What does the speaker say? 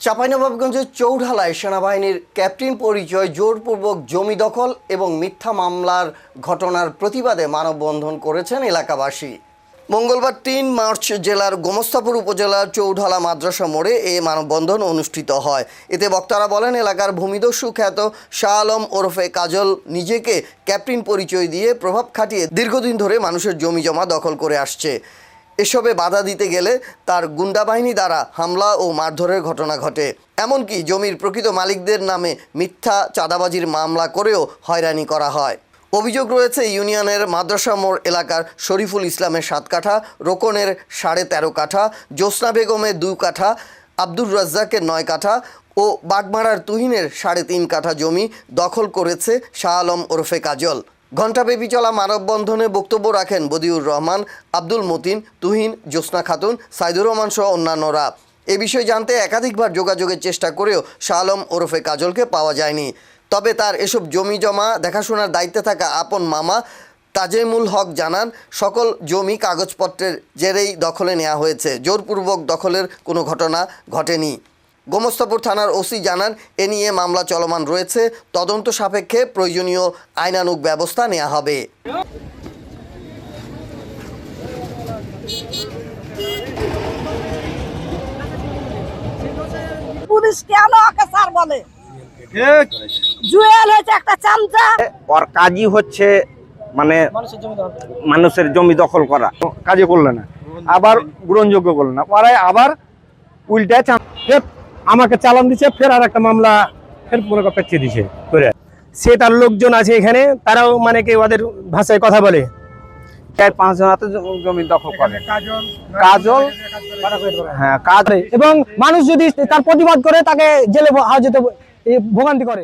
চাঁপাইনবাবগঞ্জের চৌঢালায় সেনাবাহিনীর ক্যাপ্টেন পরিচয় জোরপূর্বক জমি দখল এবং মিথ্যা মামলার ঘটনার প্রতিবাদে মানববন্ধন করেছেন এলাকাবাসী। মঙ্গলবার ৩ মার্চ জেলার গোমস্তাপুর উপজেলার চৌঢালা মাদ্রাসা মোড়ে এই মানববন্ধন অনুষ্ঠিত হয়। এতে বক্তারা বলেন, এলাকার ভূমিদস্যু খ্যাত শাহ আলম ওরফে কাজল নিজেকে ক্যাপ্টেন পরিচয় দিয়ে প্রভাব খাটিয়ে দীর্ঘদিন ধরে মানুষের জমি জমা দখল করে আসছে। এসবে বাধা দিতে গেলে তার গুন্ডা বাহিনী দ্বারা হামলা ও মারধরের ঘটনা ঘটে। এমনকি জমির প্রকৃত মালিকদের নামে মিথ্যা চাঁদাবাজির মামলা করেও হয়রানি করা হয়। অভিযোগ রয়েছে ইউনিয়নের মাদ্রাসা মোড় এলাকার শরীফুল ইসলামের 7 কাঠা, রোকনের 13.5 কাঠা, জ্যোৎস্না বেগমের 2 কাঠা, আব্দুর রাজ্জাকের 9 কাঠা ও বাগমারার তুহিনের 3.5 কাঠা জমি দখল করেছে শাহ আলম ওরফে কাজল। ঘণ্টাব্যাপী চলা মানববন্ধনে বক্তব্য রাখেন বদিউর রহমান, আব্দুল মতিন, তুহিন, জ্যোৎস্না খাতুন, সাইদুর রহমান সহ অন্যান্যরা। এ বিষয়ে জানতে একাধিকবার যোগাযোগের চেষ্টা করেও শাহ আলম ওরফে কাজলকে পাওয়া যায়নি। তবে তার এসব জমি জমা দেখাশোনার দায়িত্বে থাকা আপন মামা তাজেমুল হক জানান, সকল জমি কাগজপত্রের জেরেই দখলে নেওয়া হয়েছে, জোরপূর্বক দখলের কোনো ঘটনা ঘটেনি। গোমস্তাপুর থানার ওসি জানান, এ নিয়ে মামলা চলমান রয়েছে, তদন্ত সাপেক্ষে প্রয়োজনীয় আইনানুগ ব্যবস্থা নেওয়া হবে। পুলিশ কেন ওকে স্যার বলে? জুয়েল হচ্ছে একটা চামচা। ওর কাজই হচ্ছে মানে মানুষের জমি দখল করা। কাজে করলে না, আবার গ্রহণযোগ্য করলো না, ওরাই আবার উল্টায় আমাকে চালান দিচ্ছে, ফের আর একটা মামলা ফের মনে পেছিয়ে দিছে করে। সে তার লোকজন আছে এখানে, তারাও মানে কি ওদের ভাষায় কথা বলে। 4-5 জন হাতে জমি দখল করে কাজল, হ্যাঁ কাজ। এবং মানুষ যদি তার প্রতিবাদ করে তাকে জেলে হাজতে ভোগান্তি করে।